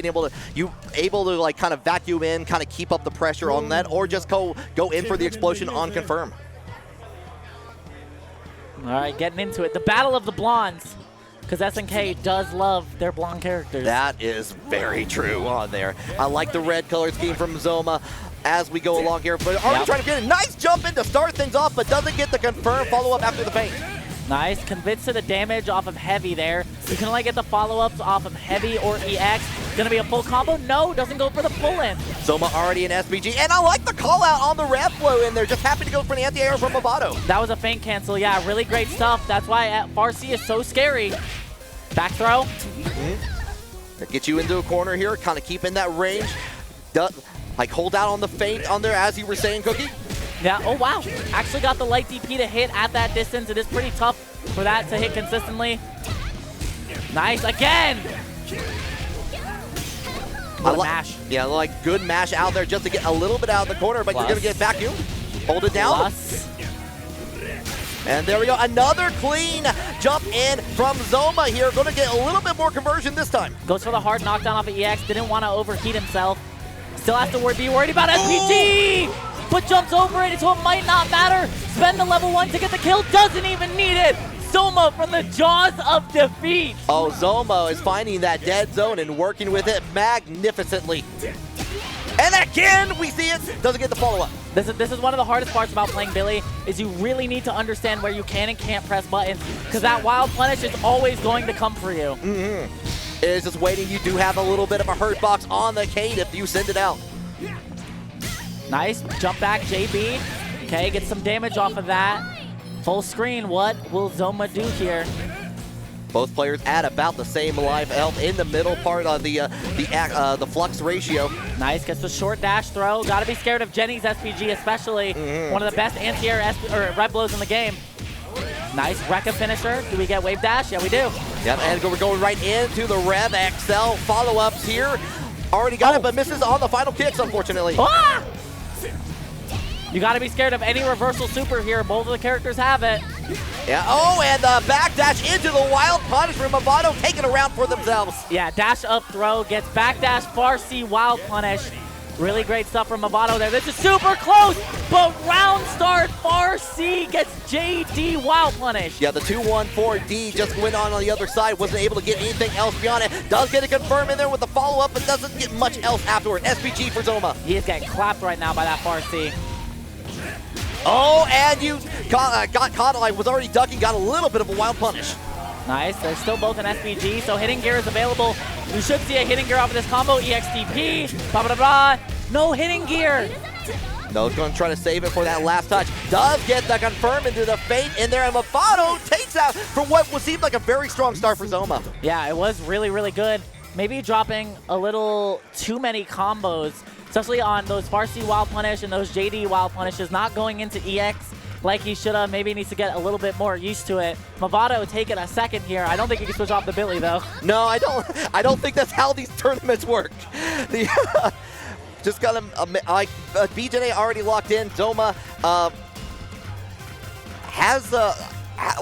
able to like kind of vacuum in, kind of keep up the pressure on that, or just go in for the explosion on confirm. All right, getting into it. The Battle of the Blondes, because SNK does love their blonde characters. That is very true on there. I like the red color scheme from Zohma as we go along here, but already trying to get a nice jump in to start things off, but doesn't get the confirm follow-up after the feint. Nice, convinced to the damage off of Heavy there. You can only get the follow-ups off of Heavy or EX. Gonna be a full combo? No, doesn't go for the pull-in. Zohma already in SPG, and I like the call-out on the rev flow in there. Just happy to go for the anti-air from Mavado. That was a feint cancel, yeah, really great stuff. That's why Farsi is so scary. Back throw. That gets you into a corner here, kind of keep in that range. Like hold out on the feint on there, as you were saying, Cookie. Yeah, oh wow. Actually got the light DP to hit at that distance. It is pretty tough for that to hit consistently. Nice, again! What a mash. Yeah, like good mash out there just to get a little bit out of the corner, but you're gonna get vacuumed. Hold it down. Plus. And there we go, another clean jump in from Zohma here. Gonna get a little bit more conversion this time. Goes for the hard knockdown off of EX, didn't want to overheat himself. Still has to be worried about SPG! But jumps over it, so it might not matter. Spend the level 1 to get the kill, doesn't even need it. Zohma from the jaws of defeat. Oh, Zohma is finding that dead zone and working with it magnificently. And again, we see it, doesn't get the follow-up. This is one of the hardest parts about playing Billy, is you really need to understand where you can and can't press buttons, because that wild punish is always going to come for you. It is just waiting. You do have a little bit of a hurt box on the Cade if you send it out. Nice, jump back JB. Okay, get some damage off of that. Full screen, what will Zohma do here? Both players at about the same life health in the middle part of the flux ratio. Nice, gets the short dash throw. Gotta be scared of Jenny's SPG especially. One of the best anti-air red blows in the game. Nice, Rekka finisher. Do we get wave dash? Yeah, we do. Yep, and we're going right into the Rev XL follow-ups here. Already got it, but misses on the final kicks, unfortunately. Ah! You gotta be scared of any reversal super here. Both of the characters have it. Yeah, oh, and the backdash into the wild punish from Mavado, taking a round for themselves. Yeah, dash up throw, gets backdash, Farsi, wild punish. Really great stuff from Mavado there. This is super close, but round start, Farsi gets JD wild punish. Yeah, the 2-1-4-D just went on the other side, wasn't able to get anything else beyond it. Does get a confirm in there with the follow-up, but doesn't get much else afterward. SPG for Zohma. He is getting clapped right now by that Farsi. Oh, and you got caught, like was already ducking, got a little bit of a wild punish. Nice, they're still both in SPG, so hitting gear is available. We should see a hitting gear off of this combo, EXTP, blah, blah, blah. No hitting gear. No, he's going to try to save it for that last touch. Does get the confirm into the feint in there, and Mavado takes out from what would seem like a very strong start for Zohma. Yeah, it was really, really good. Maybe dropping a little too many combos, especially on those Farsi wild punish and those JD wild punishes, not going into EX like he should have. Maybe he needs to get a little bit more used to it. Mavado taking a second here. I don't think he can switch off the Billy though. No, I don't think that's how these tournaments work. Just got him like BJJ already locked in. Zohma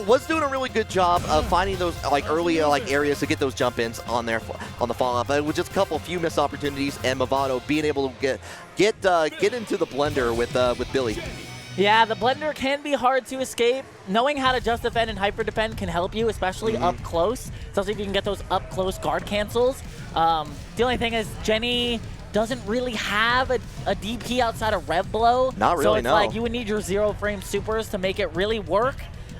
was doing a really good job of finding those like early areas to get those jump ins on there on the follow up. With just a few missed opportunities, and Mavado being able to get into the blender with Billy. Yeah, the blender can be hard to escape. Knowing how to just defend and hyper defend can help you, especially up close. Especially if you can get those up close guard cancels. The only thing is Jenny doesn't really have a DP outside of Rev Blow. Not really, so it's no. like you would need your 0-frame supers to make it really work.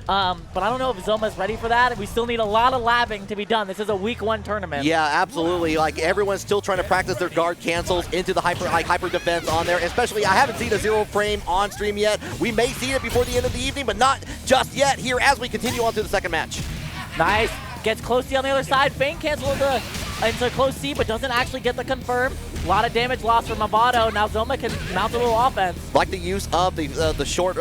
But I don't know if Zohma's ready for that. We still need a lot of labbing to be done. This is a week 1 tournament. Yeah, absolutely. Like everyone's still trying to practice their guard cancels into the hyper defense on there. Especially, I haven't seen a 0-frame on stream yet. We may see it before the end of the evening, but not just yet here as we continue on to the second match. Nice. Gets close C on the other side. Feint cancel into close C, but doesn't actually get the confirm. A lot of damage lost from Mavado. Now Zohma can mount a little offense. Like the use of the short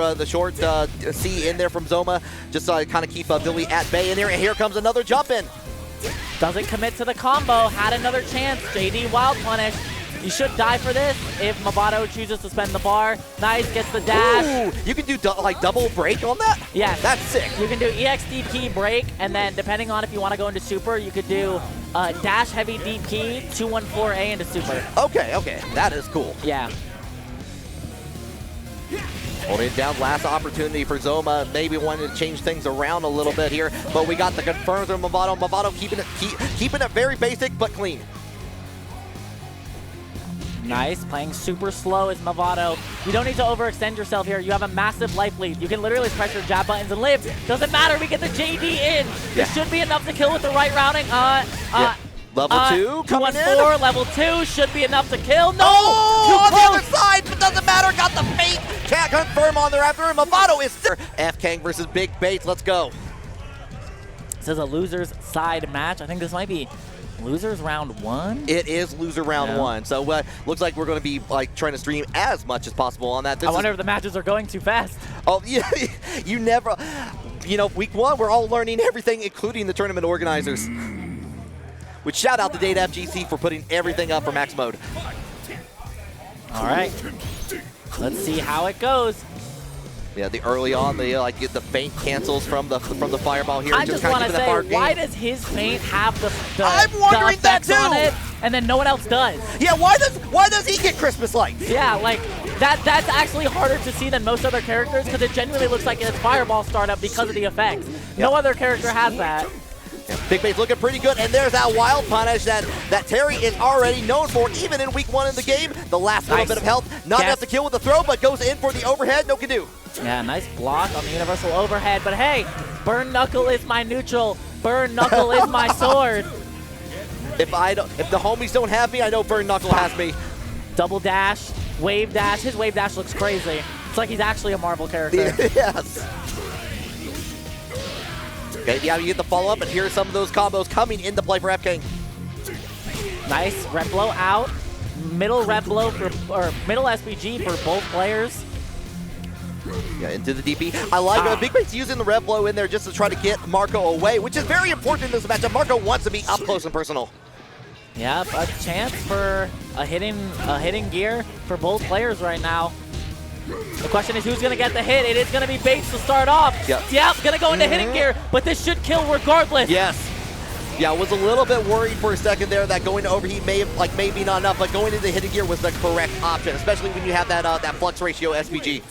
C in there from Zohma, just kind of keep Billy at bay in there. And here comes another jump in. Doesn't commit to the combo. Had another chance. JD wild punish. You should die for this if Mavado chooses to spend the bar. Nice, gets the dash. Ooh, you can do like double break on that? Yes. That's sick. You can do EXDP break, and then depending on if you want to go into super, you could do dash heavy DP, 214A into super. Okay, okay. That is cool. Yeah. Holding it down, last opportunity for Zohma. Maybe wanting to change things around a little bit here, but we got the confirms from Mavado. Mavado keeping it very basic but clean. Nice, playing super slow is Mavado. You don't need to overextend yourself here. You have a massive life lead. You can literally press your jab buttons and live. Doesn't matter, we get the JD in. This should be enough to kill with the right routing. Level 2 coming in. 2-1-4, level 2 should be enough to kill. No! Oh, on Too the other close! side, but doesn't matter. Got the fake. Can't confirm on there after him. Mavado is FKang versus BigBates. Let's go. This is a loser's side match. I think this might be losers round 1. It is loser round 1. So looks like we're going to be like trying to stream as much as possible on that. I wonder if the matches are going too fast. Oh, yeah. You never. You know, week 1, we're all learning everything, including the tournament organizers. Which shout out to Data FGC for putting everything up for max mode. All right. Let's see how it goes. Yeah, the early on, the the feint cancels from the fireball here. I just want to say, why does his feint have the I'm wondering that too. On it, and then no one else does? Yeah, why does he get Christmas lights? Yeah, like that's actually harder to see than most other characters because it genuinely looks like it's fireball startup because of the effects. No other character has that. Yeah, BigBates looking pretty good, and there's that wild punish that Terry is already known for, even in week 1 in the game. The last little bit of health, not enough to kill with the throw, but goes in for the overhead. No can do. Yeah, nice block on the universal overhead, but hey, Burn Knuckle is my neutral. Burn Knuckle is my sword. If the homies don't have me, I know Burn Knuckle has me. Double dash, wave dash. His wave dash looks crazy. It's like he's actually a Marvel character. Yes. Okay, yeah, you get the follow-up, and here are some of those combos coming into play for FKang. Nice, red blow out. Middle red blow or middle SPG for both players. Yeah, into the DP. I like BigBates using the red blow in there just to try to get Marco away, which is very important in this matchup. Marco wants to be up close and personal. Yep, a chance for a hitting gear for both players right now. The question is who's going to get the hit. It is going to be Bates to start off. Yep, going to go into hitting gear, but this should kill regardless. Yes. Yeah, I was a little bit worried for a second there that going to overheat maybe not enough, but going into hitting gear was the correct option, especially when you have that flux ratio SPG.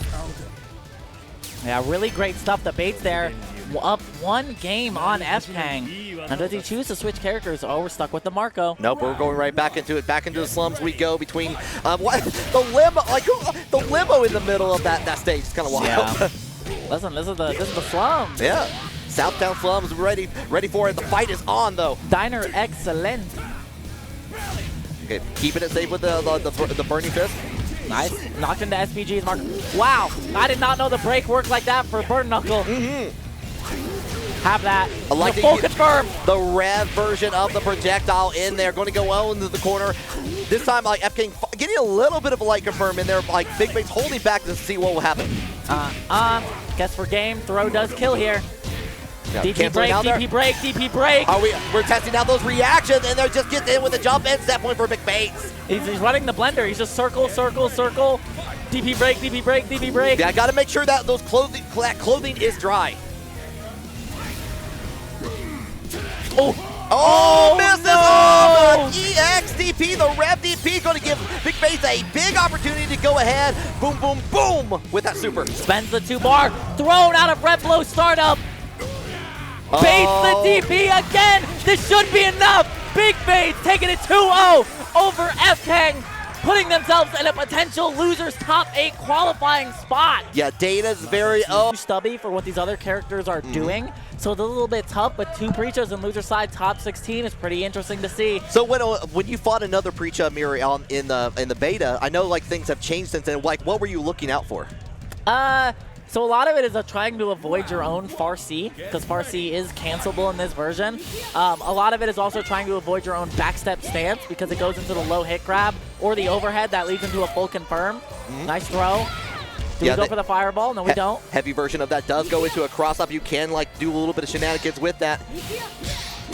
Yeah, really great stuff. The Bates there, up 1 game on FKang. Now does he choose to switch characters? Oh, we're stuck with the Marco. Nope, we're going right back into it. Back into the slums we go between the limo in the middle of that stage. It's kind of wild. Yeah. Listen, this is the slums. Yeah. Southtown slums ready for it. The fight is on though. Diner excellent. Okay, keeping it safe with the burning fist. Nice. Knocked into SPG's Marco. Wow, I did not know the break worked like that for Burn Knuckle. Have that. I like the full confirm. The rev version of the projectile in there, going to go well into the corner. This time, like FKang getting a little bit of a light confirm in there, like BigBates holding back to see what will happen. Guess for game, throw does kill here. Yeah, DP break, DP break, DP break. We're testing out those reactions, and they're just getting in with the jump and set point for BigBates. He's running the blender. He's just circle, circle, circle. DP break, DP break, DP break. Yeah, I got to make sure that that clothing is dry. Oh, misses! No! EXDP, the rev DP, going to give BigBates a big opportunity to go ahead. Boom, boom, boom with that super. Spends the 2-bar, thrown out of red blow startup. Bates the DP again. This should be enough. BigBates taking it 2-0 over FKang, putting themselves in a potential loser's top 8 qualifying spot. Yeah, Data's very stubby for what these other characters are doing. So it's a little bit tough, but 2 Preachas in loser side top 16 is pretty interesting to see. So when you fought another Preacha mirror in the beta, I know like things have changed since then. Like, what were you looking out for? So a lot of it is trying to avoid your own Farsi, because Farsi is cancelable in this version. A lot of it is also trying to avoid your own backstep stance, because it goes into the low hit grab or the overhead that leads into a full confirm. Nice throw. Do we go for the fireball? No, we don't. Heavy version of that does go into a cross-up. You can like do a little bit of shenanigans with that.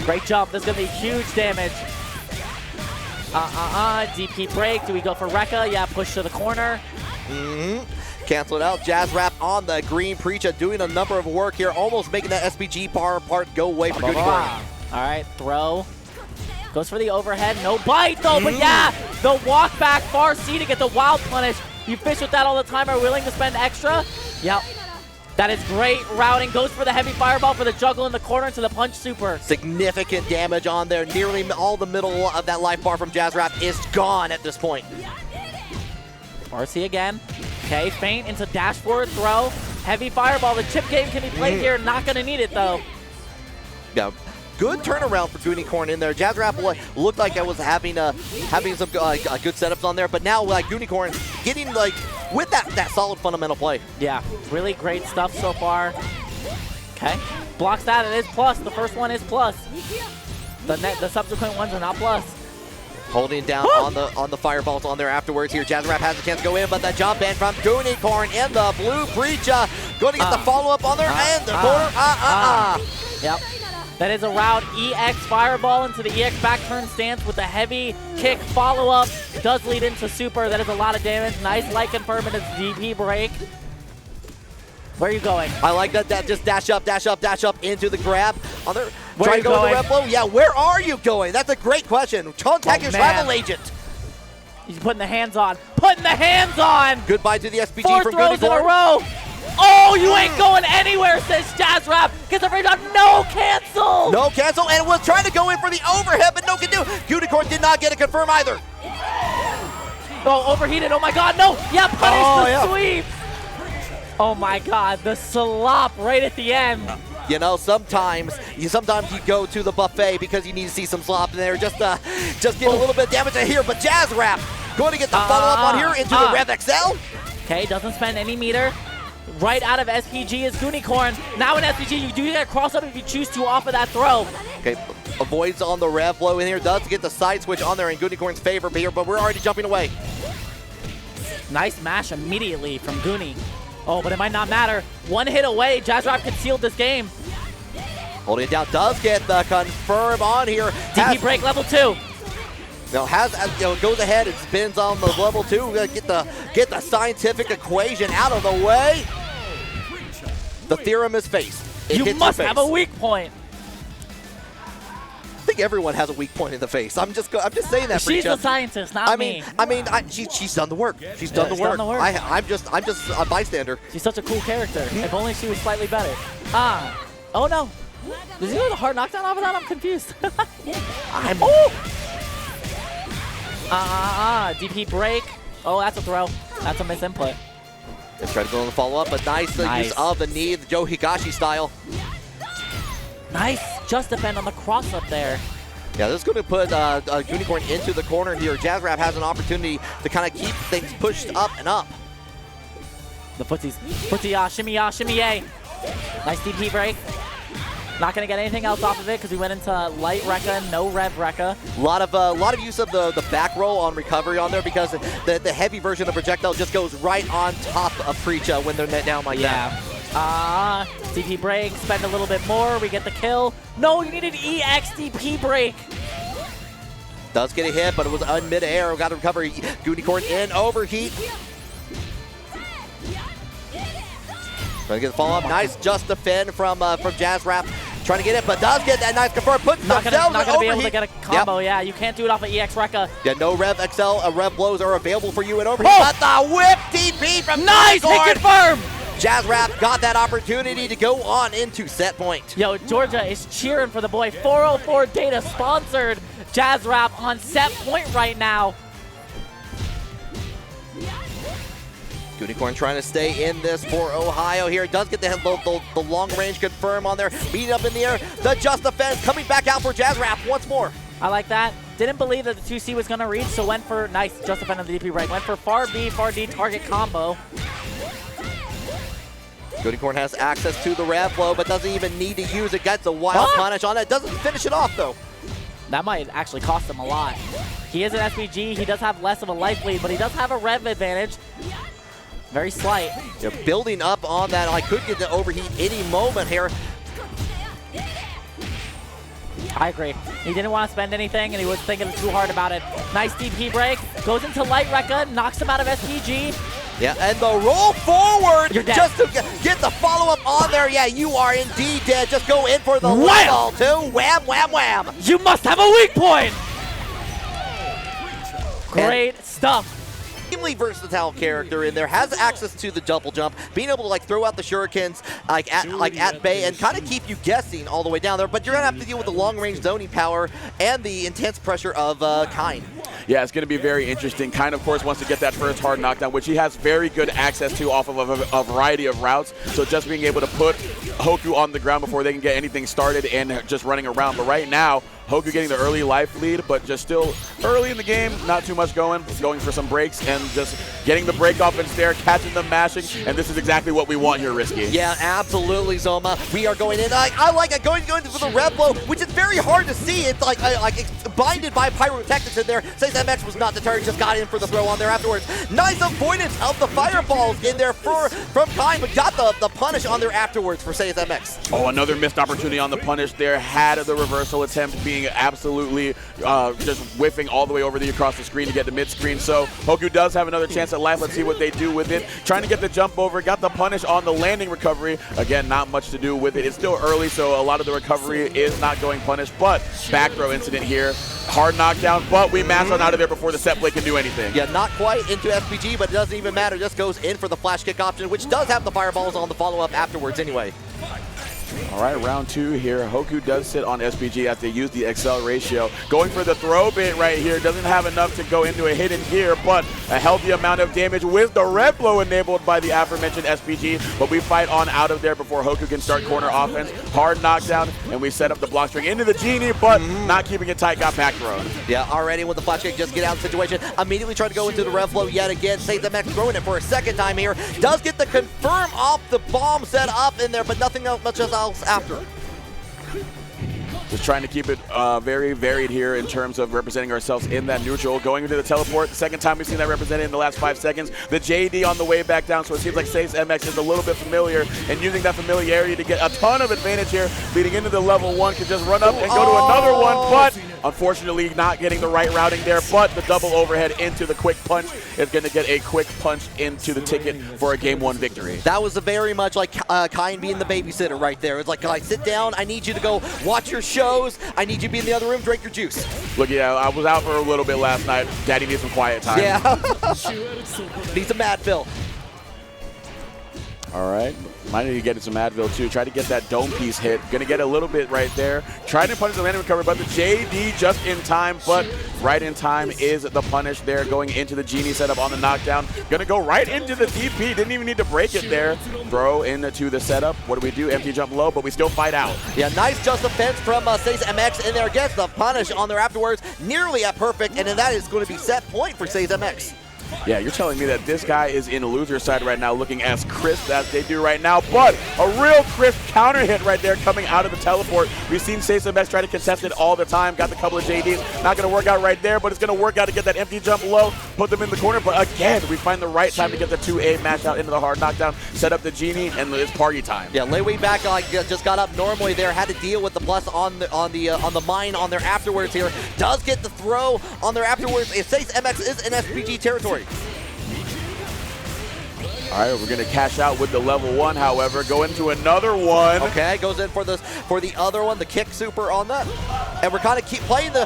Great jump. This is going to be huge damage. DP break. Do we go for Rekka? Yeah, push to the corner. Cancel it out. JaazzRap on the green. Preacha doing a number of work here, almost making that SPG power part go away for Gooniekorn. All right, throw. Goes for the overhead. No bite, though, but yeah, the walk back far C to get the wild punish. You fish with that all the time. Are willing to spend extra? Yep. That is great routing. Goes for the heavy fireball for the juggle in the corner to the punch super. Significant damage on there. Nearly all the middle of that life bar from JaazzRap is gone at this point. RC again. Okay, feint into dash forward throw. Heavy fireball. The chip game can be played here. Not going to need it, though. Yeah. Good turnaround for Gooniekorn in there. JaazzRap looked like I was having some good setups on there, but now Gooniekorn getting with that solid fundamental play. Yeah, really great stuff so far. Okay, blocks that. It is plus. The first one is plus. The subsequent ones are not plus. Holding down on the fireballs on there afterwards here. JaazzRap has a chance to go in, but the jump in from Gooniekorn in the blue. Preacha going to get the follow-up on there and the corner. Yep. That is a route EX fireball into the EX back turn stance with a heavy kick follow-up. Does lead into super. That is a lot of damage. Nice light confirm and it's DP break. Where are you going? I like that. Just dash up into the grab. On there. Where Try are you to go going? with the rep blow. Yeah, where are you going? That's a great question. Contact your travel agent. He's putting the hands on. Putting the hands on! Goodbye to the SPG 4 from throws in a Gooniekorn. row. Oh, you ain't going anywhere, says JaazzRap. Gets the free shot. No cancel. No cancel, and was trying to go in for the overhead, but no can do. Gooniekorn did not get a confirm either. Oh, overheated. Oh my God, no. Yeah, punish the sweep. Oh my God, the slop right at the end. You know, sometimes you go to the buffet because you need to see some slop in there. Just get a little bit of damage in here, but JaazzRap going to get the follow-up on here into the Rev XL. Okay, doesn't spend any meter. Right out of SPG is Gooniekorn. Now in SPG, you do get a cross-up if you choose to off of that throw. Okay, avoids on the rev blow in here. Does get the side switch on there in Gooniekorn's favor here, but we're already jumping away. Nice mash immediately from Goonie. Oh, but it might not matter. One hit away. JaazzRap could seal this game. Holding it down. Does get the confirm on here. DP break level 2. Now goes ahead and spins on the level 2. Get the scientific equation out of the way. The theorem is face. You must have a weak point. I think everyone has a weak point in the face. I'm just saying that. She's the scientist, not me. She's done the work. She's done the work. I'm just a bystander. She's such a cool character. If only she was slightly better. Oh no. Did you go the hard knockdown off of that? I'm confused. DP break. Oh, that's a throw. That's a misinput. Let's try to go on the follow-up, but nice use of the knee, the Joe Higashi style. Nice. Just defend on the cross-up there. Yeah, this is going to put Gooniekorn into the corner here. JaazzRap has an opportunity to kind of keep things pushed up and up. The footsies. Shimmy yay. Nice DP break. Not going to get anything else off of it because we went into light Rekka, no rev Rekka. A lot of use of the back roll on recovery on there because the heavy version of projectile just goes right on top of Preacha when they're net down like that. DP break, spend a little bit more, we get the kill. No, you needed EX DP break. Does get a hit, but it was on mid-air. Got to recover. Gooniekorn in overheat. Trying to get the follow-up. Nice just defend from JaazzRap. Trying to get it, but does get that nice confirm. Puts not themselves gonna be able to overheat. get a combo. Yep. Yeah, you can't do it off of EX Rekka. Yeah, no Rev XL. Rev blows are available for you in overheat. But the whip DP from nice hit confirm. JaazzRap got that opportunity to go on into set point. Yo, Georgia is cheering for the boy. 404 Data sponsored JaazzRap on set point right now. Gooniekorn trying to stay in this for Ohio here. Does get the long range confirm on there. Beating up in the air. The just defense coming back out for JaazzRap once more. I like that. Didn't believe that the 2C was going to reach, so went for nice just defend on the DP break. Went for far B, far D target combo. Gooniekorn has access to the rev flow, but doesn't even need to use it. Gets a wild punish on it. Doesn't finish it off though. That might actually cost him a lot. He is an SPG. He does have less of a life lead, but he does have a rev advantage. Very slight. They're building up on that. I could get the overheat any moment here. I agree. He didn't want to spend anything, and he was thinking too hard about it. Nice DP break. Goes into Light Rekka, knocks him out of SPG. Yeah, and the roll forward just to get the follow-up on there. Yeah, you are indeed dead. Just go in for the level, too. Wham, wham, wham. You must have a weak point. Great stuff. Extremely versatile character in there, has access to the double jump, being able to like throw out the shurikens at bay and kind of keep you guessing all the way down there, but you're gonna have to deal with the long range zoning power and the intense pressure of Kind. Yeah, it's going to be very interesting. Kind, of course, wants to get that first hard knockdown, which he has very good access to off of a variety of routes. So just being able to put Hoku on the ground before they can get anything started and just running around. But right now, Hoku getting the early life lead, but just still early in the game, not too much going for some breaks and just getting the break off and stare, catching them mashing, and this is exactly what we want here, Risky. Yeah, absolutely, Zohma. We are going in. I like it, going for the rev blow, which is very hard to see. It's like it's binded by pyrotechnics in there. Seis MX was not deterred, just got in for the throw on there afterwards. Nice avoidance of the fireballs in there from Kind, but got the punish on there afterwards for Seis MX. Oh, another missed opportunity on the punish there. Had the reversal attempt being absolutely just whiffing all the way over across the screen to get to mid-screen. So Hoku does have another chance at life. Let's see what they do with it. Trying to get the jump over, got the punish on the landing recovery. Again, not much to do with it. It's still early, so a lot of the recovery is not going punished, but back throw incident here. Hard knockdown, but we mash on out of there before the set play can do anything. Yeah, not quite into SPG, but it doesn't even matter. Just goes in for the flash kick option, which does have the fireballs on the follow-up afterwards anyway. All right, round two here. Hoku does sit on SPG after they use the Excel ratio. Going for the throw bait right here. Doesn't have enough to go into a hidden gear, but a healthy amount of damage with the red blow enabled by the aforementioned SPG. But we fight on out of there before Hoku can start corner offense. Hard knockdown, and we set up the block string into the Genie, but not keeping it tight, got back thrown. Yeah, already with the flash kick, just get out of the situation. Immediately trying to go into the rev flow yet again. Seis MX throwing it for a second time here. Does get the confirm off the bomb set up in there, but nothing else much else after. Just trying to keep it very varied here in terms of representing ourselves in that neutral. Going into the teleport, the second time we've seen that represented in the last 5 seconds. The JD on the way back down, so it seems like Seis MX is a little bit familiar and using that familiarity to get a ton of advantage here. Leading into the level 1, can just run up and go to another one, but unfortunately not getting the right routing there, but the double overhead into the quick punch is going to get a quick punch into the ticket for a game 1 victory. That was very much like Kind being the babysitter right there. It's like, sit down, I need you to go watch your shows, I need you to be in the other room, drink your juice. Look, yeah, I was out for a little bit last night. Daddy needs some quiet time. Yeah. Needs a Madville. All right. Might need to get some Advil too. Try to get that dome piece hit. Gonna get a little bit right there. Trying to punish the landing recovery, but the JD just in time, but right in time is the punish there going into the Genie setup on the knockdown. Gonna go right into the DP. Didn't even need to break it there. Throw into the setup. What do we do? Empty jump low, but we still fight out. Yeah, nice just defense from Seis MX in there. Gets the punish on there afterwards. Nearly at perfect, and then that is going to be set point for Seis MX. Yeah, you're telling me that this guy is in a loser side right now, looking as crisp as they do right now, but a real crisp counter hit right there coming out of the teleport. We've seen Seis MX try to contest it all the time, got the couple of JDs. Not going to work out right there, but it's going to work out to get that empty jump low, put them in the corner, but again, we find the right time to get the 2A mash out into the hard knockdown, set up the Genie, and it's party time. Yeah, Ladewaybac just got up normally there, had to deal with the plus on the mine on there afterwards here. Does get the throw on there afterwards. If Seis MX is in SPG territory. All right, we're going to cash out with the level 1, however. Go into another one. Okay, goes in for the other one, the kick super on that. And we're kind of keep playing the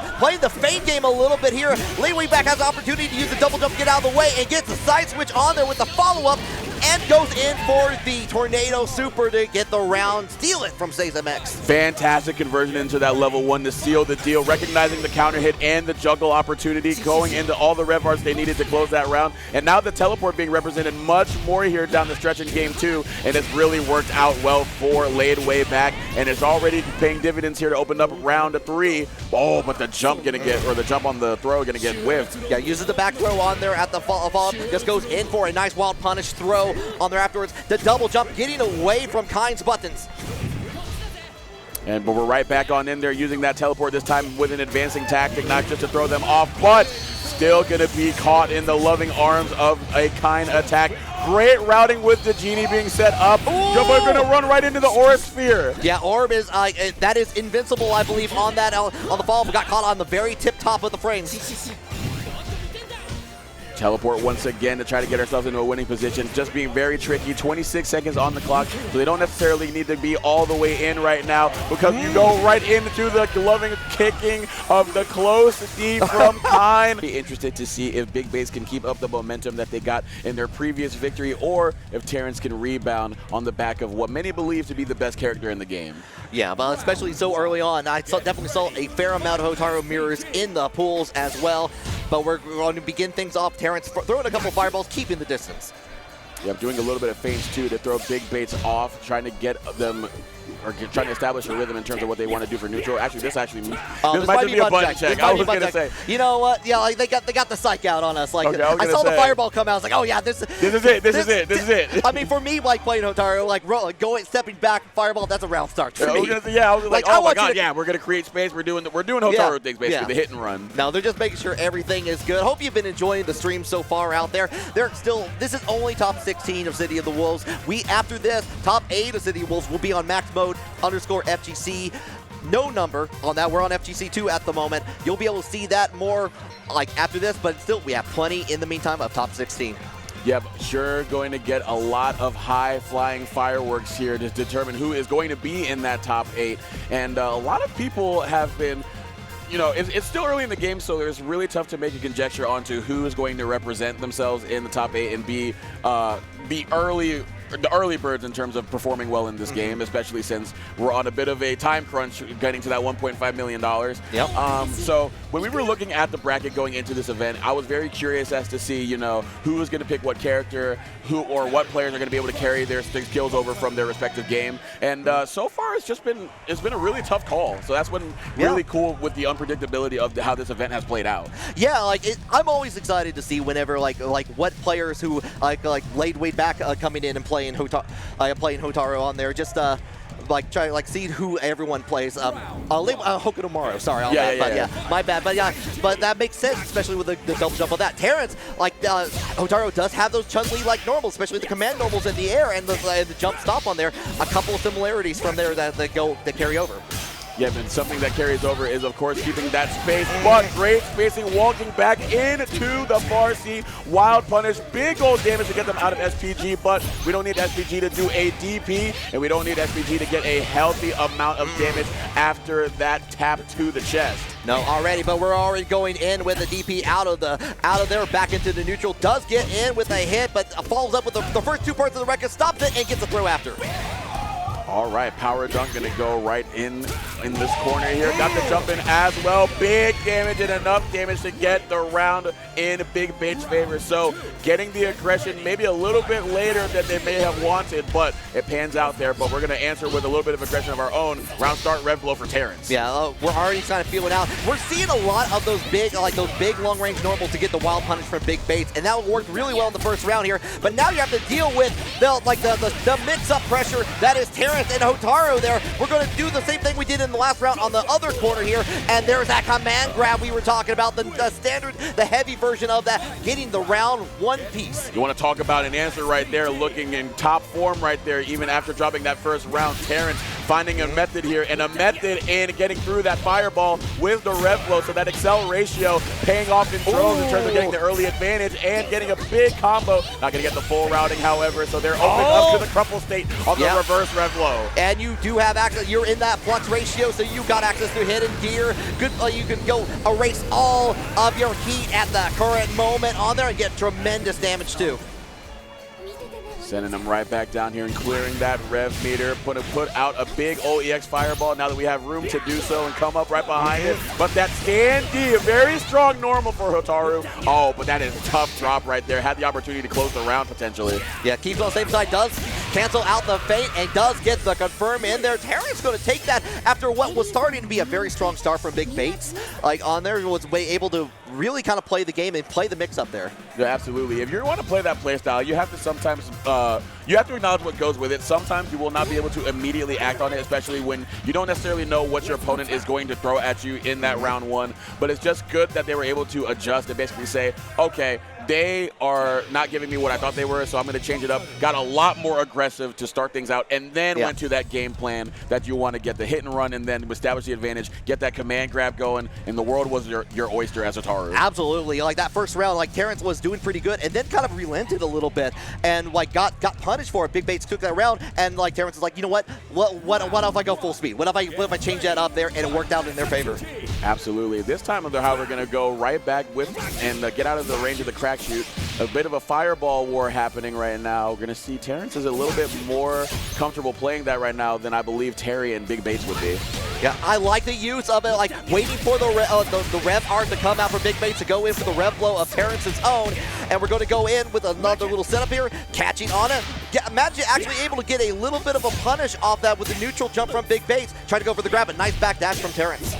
feint game a little bit here. Ladewaybac has the opportunity to use the double jump, get out of the way, and gets the side switch on there with the follow-up, and goes in for the tornado super to get the round, steal it from Seis MX. Fantastic conversion into that level 1 to seal the deal, recognizing the counter hit and the juggle opportunity, going into all the rev arts they needed to close that round. And now the teleport being represented much more here down the stretch in game 2, and it's really worked out well for Ladewaybac, and it's already paying dividends here to open up round 3. Oh, but the jump the jump on the throw gonna get whiffed. Yeah, uses the back throw on there at the follow-up, just goes in for a nice wild punish throw on there afterwards. The double jump getting away from Kind's buttons. But we're right back on in there using that teleport this time with an advancing tactic, not just to throw them off, but still going to be caught in the loving arms of a kind attack. Great routing with the Genie being set up. We're going to run right into the Aura Sphere. Yeah, Orb is, that is invincible, I believe, on that, on the fall, but got caught on the very tip top of the frame. Teleport once again to try to get ourselves into a winning position. Just being very tricky. 26 seconds on the clock, so they don't necessarily need to be all the way in right now because you go right into the loving kicking of the close D from Kind. Be interested to see if BigBates can keep up the momentum that they got in their previous victory, or if Terrence can rebound on the back of what many believe to be the best character in the game. Yeah, but especially so early on, I definitely saw a fair amount of Hotaru mirrors in the pools as well. But we're going to begin things off. Terrence throwing a couple fireballs, keeping the distance. Yeah, doing a little bit of feints too to throw BigBates off, trying to get them, or trying to establish a rhythm in terms of what they want to do for neutral. Actually, this might be a button check. I was going to say. You know what? Yeah, like they got the psych out on us. Like okay, I saw the fireball come out. I was like, oh yeah, this is it. I mean, for me, like playing Hotaru, like stepping back, fireball, that's a round start for me. I was like, oh my god, yeah, we're going to create space. We're doing Hotaru things basically, the hit and run. No, they're just making sure everything is good. Hope you've been enjoying the stream so far out there. This is only top 16 of City of the Wolves. After this, top 8 of City of Wolves will be on max mode _FGC. No number on that. We're on FGC 2 at the moment. You'll be able to see that more like after this, but still we have plenty in the meantime of top 16. Yep, sure going to get a lot of high-flying fireworks here to determine who is going to be in that top 8. And a lot of people have been, you know, it's still early in the game, so it's really tough to make a conjecture onto who is going to represent themselves in the top 8 and be the early birds in terms of performing well in this game, especially since we're on a bit of a time crunch getting to that $1.5 million. Yep. So when we were looking at the bracket going into this event, I was very curious as to see, you know, who was going to pick what character, who or what players are going to be able to carry their skills over from their respective game. And so far, it's been a really tough call. So that's been really cool with the unpredictability of how this event has played out. Yeah, I'm always excited to see whenever like what players who like Ladewaybac coming in and playing Hotaru on there, just try to see who everyone plays. Hokutomaro, sorry, my bad. But that makes sense, especially with the double jump on that. Terrence, Hotaru does have those Chun-Li like normals, especially the command normals in the air and the jump stop on there. A couple of similarities from there that carry over. Yeah, and something that carries over is, of course, keeping that space, but great spacing, walking back into the far C. Wild punish, big old damage to get them out of SPG, but we don't need SPG to do a DP, and we don't need SPG to get a healthy amount of damage after that tap to the chest. No, already, but we're already going in with the DP out of there, back into the neutral. Does get in with a hit, but follows up with the first 2 parts of the record, stops it, and gets a throw after. All right, power dunk gonna go right in this corner here. Got the jump in as well. Big damage and enough damage to get the round in BigBates' favor. So getting the aggression maybe a little bit later than they may have wanted, but it pans out there. But we're gonna answer with a little bit of aggression of our own. Round start, red blow for Terrence. Yeah, we're already trying to feel it out. We're seeing a lot of those big long range normals to get the wild punish from BigBates, and that worked really well in the first round here. But now you have to deal with the mix-up pressure that is Terrence and Hotaru there. We're going to do the same thing we did in the last round on the other corner here, and there's that command grab we were talking about, the standard, the heavy version of that, getting the round one piece. You want to talk about an answer right there, looking in top form right there, even after dropping that first round. Terrence finding a method here, and a method in getting through that fireball with the rev flow, so that accel ratio paying off in drones in terms of getting the early advantage and getting a big combo. Not going to get the full routing, however, so they're opening up to the crumple state on the reverse rev flow. And you do have access, you're in that flux ratio, so you got access to hidden gear. Good, you can go erase all of your heat at the current moment on there and get tremendous damage too. Sending them right back down here and clearing that rev meter. Put out a big OEX fireball now that we have room to do so and come up right behind it. But that stand D, a very strong normal for Hotaru. Oh, but that is a tough drop right there. Had the opportunity to close the round potentially. Yeah, keeps on the same side, does cancel out the feint and does get the confirm in there. Terrence going to take that after what was starting to be a very strong start from BigBates. On there, was able to really kind of play the game and play the mix up there. Yeah, absolutely. If you want to play that play style, you have to sometimes, you have to acknowledge what goes with it. Sometimes you will not be able to immediately act on it, especially when you don't necessarily know what your opponent is going to throw at you in that round one. But it's just good that they were able to adjust and basically say, okay, they are not giving me what I thought they were, so I'm going to change it up. Got a lot more aggressive to start things out, and then went to that game plan that you want to get the hit and run and then establish the advantage, get that command grab going, and the world was your oyster as a Taru. Absolutely. Like that first round, like Terrence was doing pretty good and then kind of relented a little bit and like got punished for it. BigBates took that round and like Terrence was like, you know what if I go full speed? What if I change that up there and it worked out in their favor? Absolutely. This time they're going to go right back with and get out of the range of the crack shoot. A bit of a fireball war happening right now. We're going to see Terrence is a little bit more comfortable playing that right now than I believe Terry and BigBates would be. Yeah, I like the use of it, like waiting for the rev art to come out for BigBates to go in for the rev blow of Terrence's own. And we're going to go in with another little setup here, catching on it. Imagine actually able to get a little bit of a punish off that with the neutral jump from BigBates. Trying to go for the grab, but nice back dash from Terrence.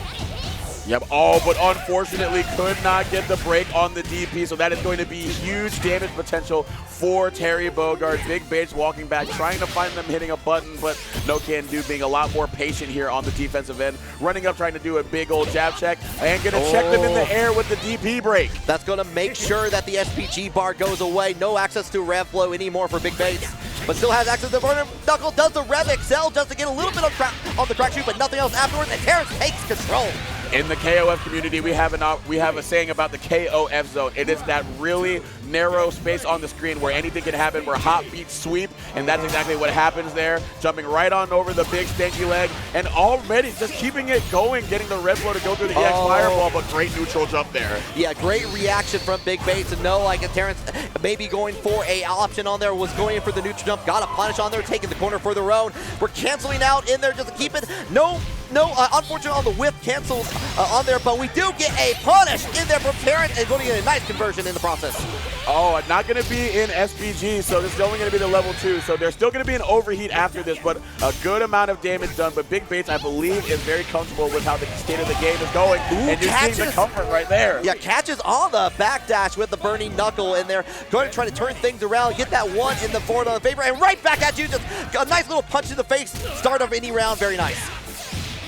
Yep, but unfortunately could not get the break on the DP, so that is going to be huge damage potential for Terry Bogard. BigBates walking back, trying to find them hitting a button, but no can do, being a lot more patient here on the defensive end. Running up, trying to do a big old jab check, and going to check them in the air with the DP break. That's going to make sure that the SPG bar goes away. No access to rev flow anymore for BigBates, but still has access to Burner Knuckle. Does the rev excel just to get a little bit on the crack shoot, but nothing else afterwards, and Terrence takes control. In the KOF community, we have a saying about the KOF zone. It is that really narrow space on the screen where anything can happen, where hot beats sweep, and that's exactly what happens there. Jumping right on over the big stanky leg, and already just keeping it going, getting the red blow to go through the EX fireball, but great neutral jump there. Yeah, great reaction from BigBates, and no, like Terrence maybe going for a option on there, was going in for the neutral jump, got a punish on there, taking the corner for their own. We're canceling out in there just to keep it. No, unfortunately on the whip cancels on there, but we do get a punish in there from Terrence and going to get a nice conversion in the process. Oh, not going to be in SPG, so this is only going to be the level 2. So there's still going to be an overheat after this, but a good amount of damage done. But BigBates, I believe, is very comfortable with how the state of the game is going. And you're seeing the comfort right there. Yeah, catches on the backdash with the burning knuckle in there. Going to try to turn things around, get that one in the forward on the favor, and right back at you. Just a nice little punch in the face. Start of any round, very nice.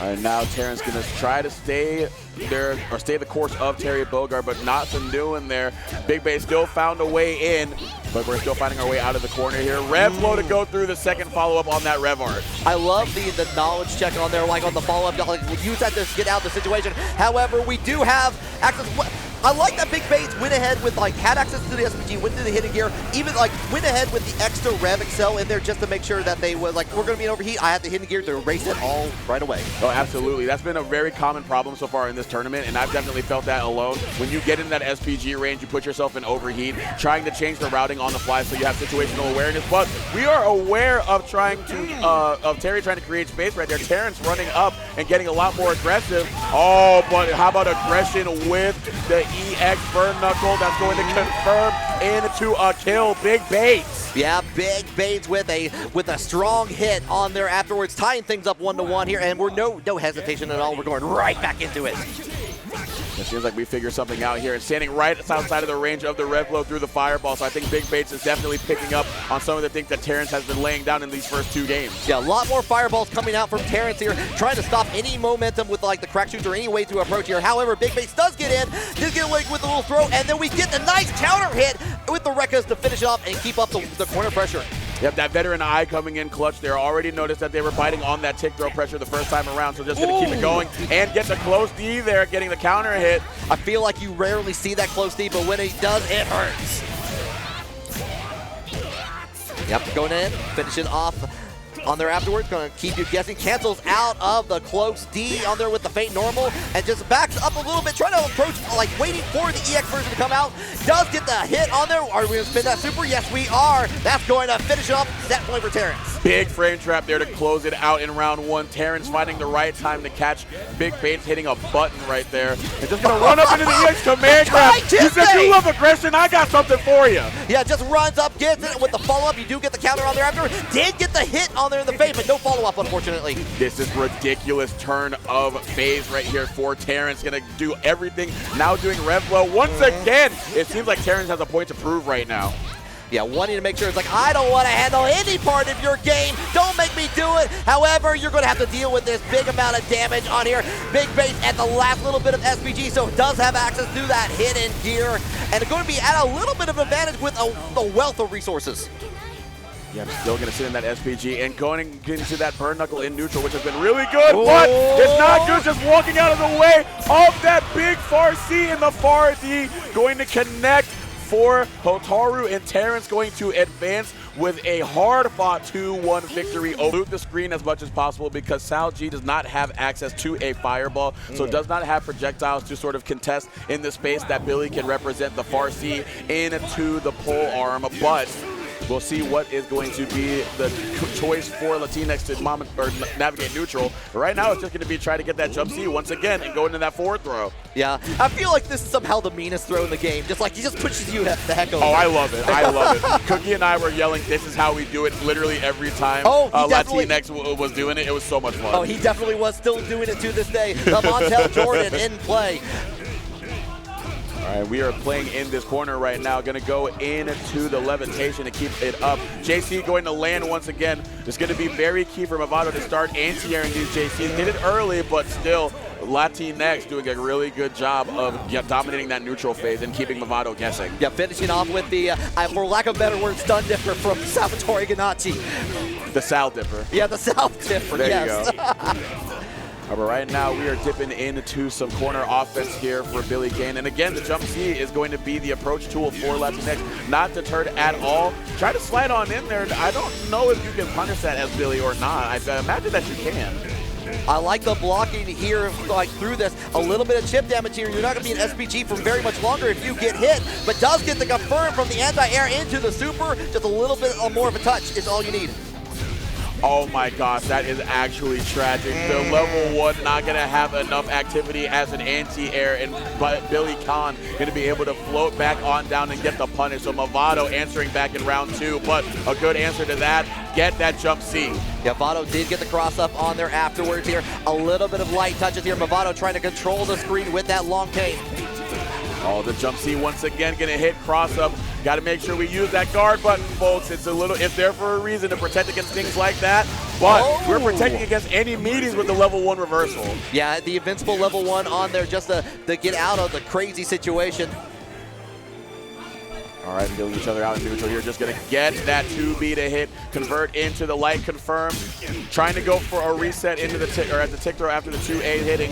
All right, now Terrence going to try to stay there, or stay the course of Terry Bogard, but not some doing there. BigBates still found a way in, but we're still finding our way out of the corner here. Rev flow to go through the second follow-up on that rev art. I love the knowledge check on there, like on the follow-up. Like, we'll use that to get out of the situation. However, we do have access. I like that BigBates went ahead with, like, had access to the SPG, went to the hidden gear, even, like, went ahead with the extra rev excel in there just to make sure that they was, like, we're going to be in overheat. I had the hidden gear to erase it all right away. Oh, absolutely. That's been a very common problem so far in this tournament, and I've definitely felt that alone. When you get in that SPG range, you put yourself in overheat, trying to change the routing on the fly so you have situational awareness. But we are aware of Terry trying to create space right there. Terrence running up and getting a lot more aggressive. Oh, but how about aggression with the EX burn knuckle? That's going to confirm into a kill. BigBates. Yeah, BigBates with a strong hit on there afterwards, tying things up 1-1 here, and we're no hesitation at all. We're going right back into it. It seems like we figured something out here, and standing right outside of the range of the rev blow through the fireball. So I think BigBates is definitely picking up on some of the things that Terrence has been laying down in these first 2 games. Yeah, a lot more fireballs coming out from Terrence here, trying to stop any momentum with like the crack shoots or any way to approach here. However, BigBates does get in, does get away with a little throw, and then we get the nice counter hit with the Rekkas to finish it off and keep up the corner pressure. Yep, that veteran eye coming in clutch there. Already noticed that they were biting on that tick throw pressure the first time around, so just going to keep it going and get the close D there, getting the counter hit. I feel like you rarely see that close D, but when it does, it hurts. Yep, going in, finishing off on there afterwards, going to keep you guessing. Cancels out of the close D on there with the faint normal and just backs up a little bit, trying to approach, like waiting for the EX version to come out. Does get the hit on there. Are we going to spin that super? Yes, we are. That's going to finish it up. Set point for Terrence. Big frame trap there to close it out in round 1. Terrence finding the right time to catch BigBates, hitting a button right there. And just going to run up into the EX command grab. You said you love aggression. I got something for you. Yeah, just runs up, gets it with the follow-up. You do get the counter on there after. Did get the hit on there in the face, but no follow-up, unfortunately. This is ridiculous turn of phase right here for Terrence. going to do everything. Now doing rev flow once again. It seems like Terrence has a point to prove right now. Yeah, wanting to make sure it's like, I don't want to handle any part of your game. Don't make me do it. However, you're going to have to deal with this big amount of damage on here. BigBates at the last little bit of SPG, so does have access to that hidden gear. And going to be at a little bit of advantage with a wealth of resources. Yeah, I'm still going to sit in that SPG and going into that burn knuckle in neutral, which has been really good, but it's not good just walking out of the way of that big far C in the far D. Going to connect for Hotaru, and Terrence going to advance with a hard-fought 2-1 victory. Loot the screen as much as possible because Sal G does not have access to a fireball, so does not have projectiles to sort of contest in the space that Billy can represent the far C into the pole arm, but we'll see what is going to be the choice for LATEENX to navigate neutral. But right now, it's just going to be trying to get that jump C once again and go into that forward throw. Yeah, I feel like this is somehow the meanest throw in the game. Just like he just pushes you the heck over. Oh, I love it. I love it. Cookie and I were yelling, this is how we do it literally every time LATEENX was doing it. It was so much fun. Oh, he definitely was still doing it to this day. The Montel Jordan in play. All right, we are playing in this corner right now. Going to go into the levitation to keep it up. JC going to land once again. It's going to be very key for Mavado to start anti-airing these JCs. Did it early, but still, LATEENX doing a really good job of dominating that neutral phase and keeping Mavado guessing. Yeah, finishing off with the, for lack of better words, stun dipper from Salvatore Ganacci. The Sal dipper. Yeah, the Sal dipper, there yes. You go. But right now, we are dipping into some corner offense here for Billy Kane. And again, the jump C is going to be the approach tool for LATEENX. Not deterred at all. Try to slide on in there. I don't know if you can punish that as Billy or not. I imagine that you can. I like the blocking here, like through this. A little bit of chip damage here. You're not going to be an SPG for very much longer if you get hit, but does get the confirm from the anti-air into the super. Just a little bit more of a touch is all you need. Oh my gosh, that is actually tragic. The level 1 not going to have enough activity as an anti-air, and Billy Khan going to be able to float back on down and get the punish. So Mavado answering back in round 2, but a good answer to that, get that jump C. Yeah, Mavado did get the cross up on there afterwards here. A little bit of light touches here. Mavado trying to control the screen with that long cane. Oh, the jump C once again going to hit cross up. Got to make sure we use that guard button, folks. It's there for a reason to protect against things like that. But we're protecting against any meetings with the level 1 reversal. Yeah, the invincible level 1 on there just to get out of the crazy situation. All right, feeling each other out in neutral here. Just going to get that 2B to hit, convert into the light confirm. Trying to go for a reset into the tick, or at the tick throw after the 2A hitting.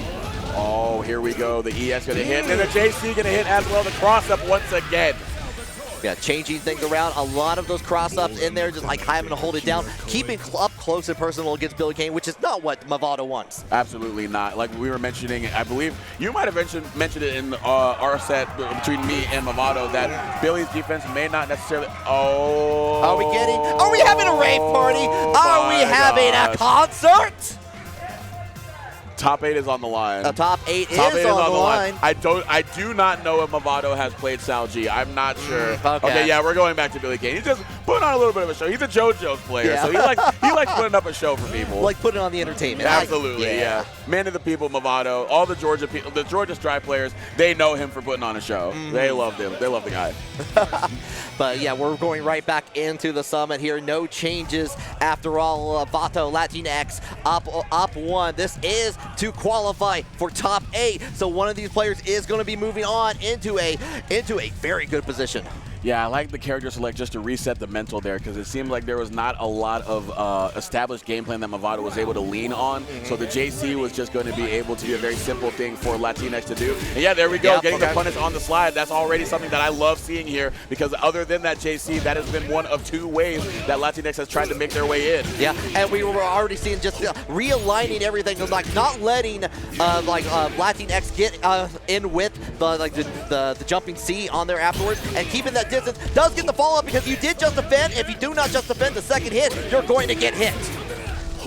Oh, here we go. The ES going to hit, and the JC going to hit as well. The cross up once again. Yeah, changing things around. A lot of those cross-ups in there, just like having to hold it down. Keeping up close and personal against Billy Kane, which is not what Mavado wants. Absolutely not. Like we were mentioning, I believe you might have mentioned it in our set between me and Mavado that Billy's defense may not necessarily. Oh. Are we having a rave party? Are we having a concert? Top 8 is on the line. Top 8 is on the line. I do not know if Mavado has played Sal G. I'm not sure. Okay, yeah, we're going back to Billy Kane. He's just putting on a little bit of a show. He's a JoJo's player, so he likes putting up a show for people. Like putting on the entertainment. Absolutely, yeah. Man of the people, Mavado. All the Georgia people, the Georgia Stripe players, they know him for putting on a show. They love him. They love the guy. But yeah, we're going right back into the summit here. No changes after all. Vato, LATEENX up 1. This is to qualify for top 8. So one of these players is going to be moving on into a very good position. Yeah, I like the character select just to reset the mental there, because it seemed like there was not a lot of established game plan that Mavado was able to lean on. So the JC was just going to be able to be a very simple thing for LATEENX to do. And yeah, there we go, getting the punish on the slide. That's already something that I love seeing here, because other than that JC, that has been one of 2 ways that LATEENX has tried to make their way in. Yeah, and we were already seeing just realigning everything, like not letting LATEENX get in with the jumping C on there afterwards, and keeping that distance. Does get the follow-up because you did just defend. If you do not just defend the second hit, you're going to get hit.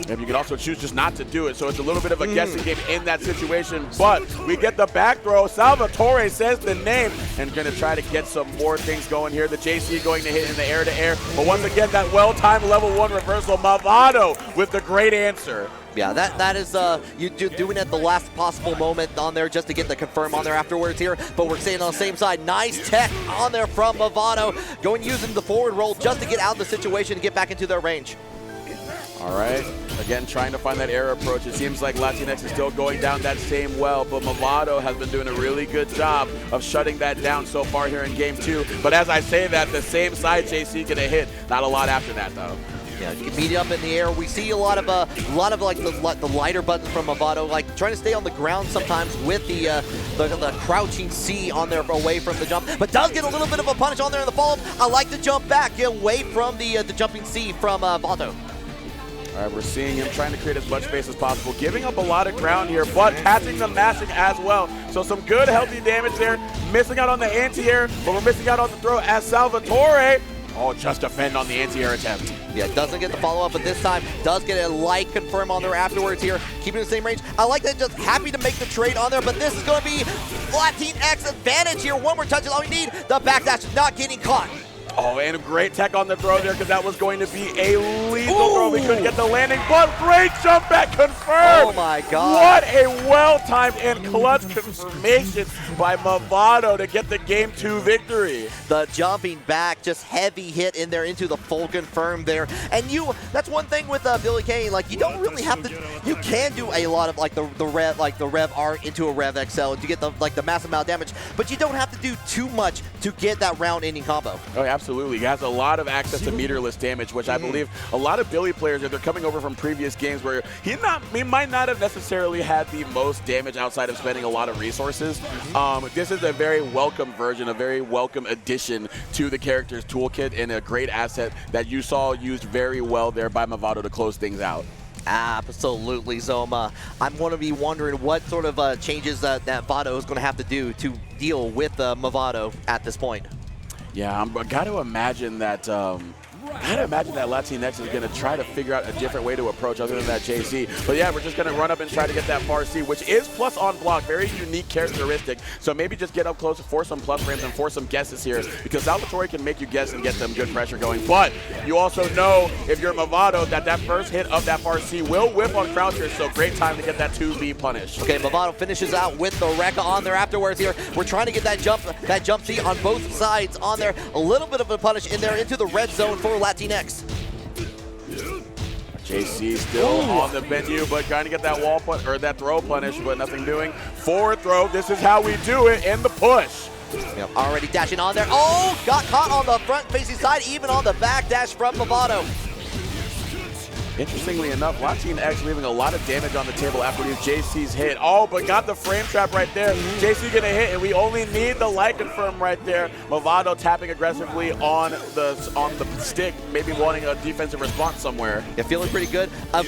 And you can also choose just not to do it, so it's a little bit of a guessing game in that situation. But we get the back throw. Salvatore says the name and going to try to get some more things going here. The JC going to hit in the air-to-air. But once again, that well-timed level 1 reversal. Mavado with the great answer. Yeah, that is you doing it at the last possible moment on there just to get the confirm on there afterwards here. But we're staying on the same side. Nice tech on there from Mavado, going using the forward roll just to get out of the situation and get back into their range. All right, again, trying to find that air approach. It seems like LATEENX is still going down that same well, but Mavado has been doing a really good job of shutting that down so far here in game 2. But as I say that, the same side JC gonna hit. Not a lot after that, though. Yeah, you can meet up in the air. We see a lot of like the lighter buttons from Mavado, like trying to stay on the ground sometimes with the crouching C on there away from the jump, but does get a little bit of a punish on there in the follow-up. I like the jump back, get away from the jumping C from Mavado. All right, we're seeing him trying to create as much space as possible, giving up a lot of ground here, but catching the mashing as well. So some good, healthy damage there. Missing out on the anti-air, but we're missing out on the throw as Salvatore. Oh, just defend on the anti-air attempt. Yeah, doesn't get the follow-up, but this time does get a light confirm on there afterwards here, keeping the same range. I like that, just happy to make the trade on there, but this is going to be LATEENX advantage here. One more touch is all we need. The backdash not getting caught. Oh, and a great tech on the throw there because that was going to be a lethal throw. We couldn't get the landing, but great jump back confirmed. Oh my God. What a well-timed and clutch confirmation by Mavado to get the game 2 victory. The jumping back, just heavy hit in there into the full confirm there. And that's one thing with Billy Kane, like you don't really have to, you can do a lot of like the Rev R into a Rev XL to get the massive amount of damage, but you don't have to do too much to get that round ending combo. Oh, absolutely. He has a lot of access to meterless damage, which I believe a lot of Billy players, if they're coming over from previous games where he might not have necessarily had the most damage outside of spending a lot of resources. This is a very welcome version, a very welcome addition to the character's toolkit, and a great asset that you saw used very well there by Mavado to close things out. Absolutely, Zohma. I'm going to be wondering what sort of changes that Mavado is going to have to do to deal with Mavado at this point. Yeah, I got to imagine that LATEENX is going to try to figure out a different way to approach other than that JC. But yeah, we're just going to run up and try to get that far C, which is plus on block, very unique characteristic. So maybe just get up close, force some plus frames and force some guesses here, because Salvatore can make you guess and get some good pressure going. But you also know, if you're Mavado, that first hit of that far C will whip on crouchers, so great time to get that 2B punish. Okay, Mavado finishes out with the Rekka on there afterwards here. We're trying to get that jump C on both sides on there. A little bit of a punish in there into the red zone for LATEENX. JC still on the menu, but trying to get that that throw punish, but nothing doing. Forward throw, this is how we do it, and the push. Yep, already dashing on there. Oh, got caught on the front facing side, even on the back dash from Mavado. Interestingly enough, LATEENX leaving a lot of damage on the table after these JC's hit. Oh, but got the frame trap right there. JC gonna hit, and we only need the light confirm right there. Mavado tapping aggressively on the stick, maybe wanting a defensive response somewhere. Yeah, feeling pretty good. A